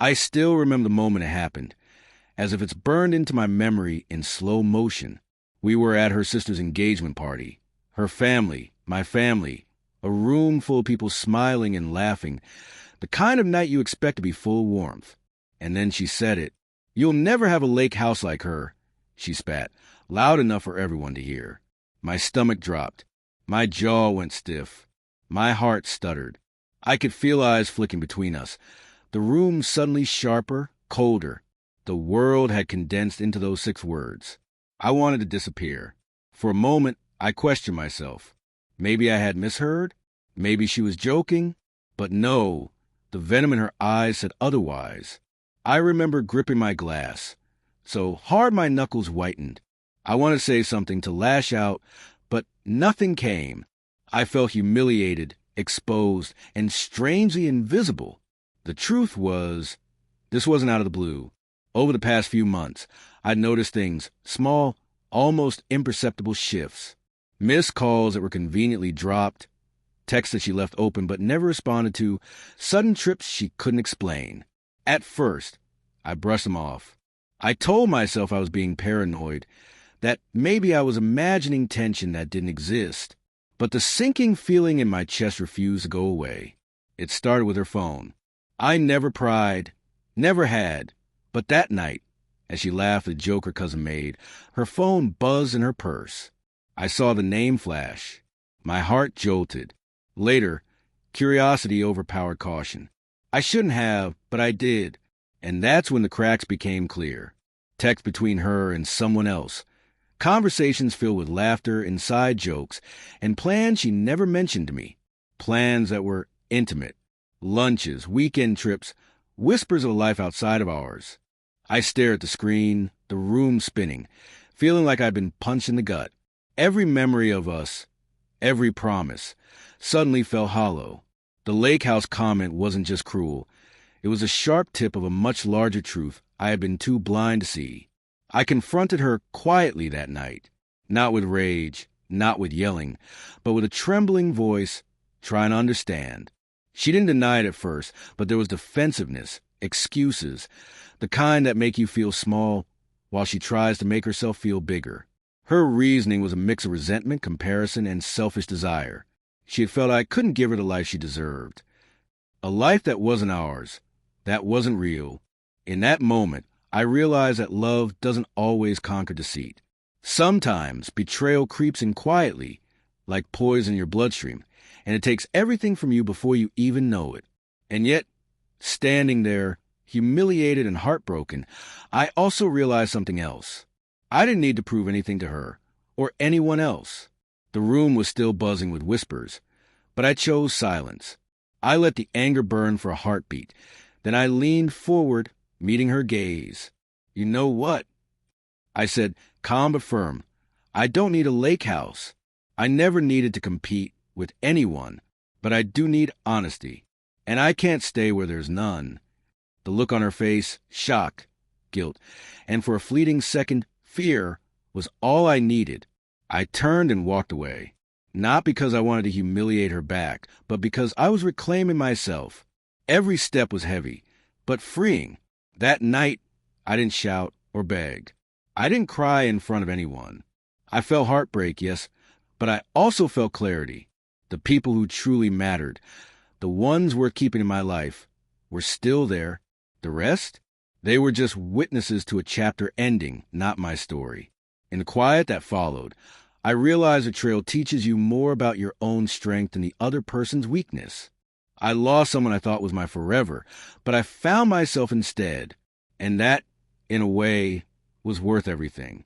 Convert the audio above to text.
I still remember the moment it happened, as if it's burned into my memory in slow motion. We were at her sister's engagement party. Her family, my family, a room full of people smiling and laughing, the kind of night you expect to be full of warmth. And then she said it. "You'll never have a lake house like her," she spat, loud enough for everyone to hear. My stomach dropped. My jaw went stiff. My heart stuttered. I could feel eyes flicking between us. The room suddenly sharper, colder. The world had condensed into those 6 words. I wanted to disappear. For a moment, I questioned myself. Maybe I had misheard. Maybe she was joking. But no, the venom in her eyes said otherwise. I remember gripping my glass, so hard my knuckles whitened. I wanted to say something, to lash out, but nothing came. I felt humiliated, exposed, and strangely invisible. The truth was, this wasn't out of the blue. Over the past few months, I'd noticed things, small, almost imperceptible shifts. Missed calls that were conveniently dropped, texts that she left open but never responded to, sudden trips she couldn't explain. At first, I brushed them off. I told myself I was being paranoid, that maybe I was imagining tension that didn't exist. But the sinking feeling in my chest refused to go away. It started with her phone. I never pried, never had, but that night, as she laughed at the joke her cousin made, her phone buzzed in her purse. I saw the name flash. My heart jolted. Later, curiosity overpowered caution. I shouldn't have, but I did. And that's when the cracks became clear. Text between her and someone else. Conversations filled with laughter, inside jokes, and plans she never mentioned to me. Plans that were intimate. Lunches, weekend trips, whispers of a life outside of ours. I stared at the screen, the room spinning, feeling like I'd been punched in the gut. Every memory of us, every promise, suddenly fell hollow. The lake house comment wasn't just cruel. It was a sharp tip of a much larger truth I had been too blind to see. I confronted her quietly that night, not with rage, not with yelling, but with a trembling voice, trying to understand. She didn't deny it at first, but there was defensiveness, excuses, the kind that make you feel small while she tries to make herself feel bigger. Her reasoning was a mix of resentment, comparison, and selfish desire. She had felt I couldn't give her the life she deserved. A life that wasn't ours, that wasn't real. In that moment, I realized that love doesn't always conquer deceit. Sometimes betrayal creeps in quietly, like poison in your bloodstream, and it takes everything from you before you even know it. And yet, standing there, humiliated and heartbroken, I also realized something else. I didn't need to prove anything to her, or anyone else. The room was still buzzing with whispers, but I chose silence. I let the anger burn for a heartbeat. Then I leaned forward, meeting her gaze. "You know what?" I said, calm but firm. "I don't need a lake house. I never needed to compete with anyone, but I do need honesty. And I can't stay where there's none." The look on her face, shock, guilt, and for a fleeting second, fear, was all I needed. I turned and walked away. Not because I wanted to humiliate her back, but because I was reclaiming myself. Every step was heavy, but freeing. That night, I didn't shout or beg. I didn't cry in front of anyone. I felt heartbreak, yes, but I also felt clarity. The people who truly mattered, the ones worth keeping in my life, were still there. The rest? They were just witnesses to a chapter ending, not my story. In the quiet that followed, I realized the trail teaches you more about your own strength than the other person's weakness. I lost someone I thought was my forever, but I found myself instead, and that, in a way, was worth everything.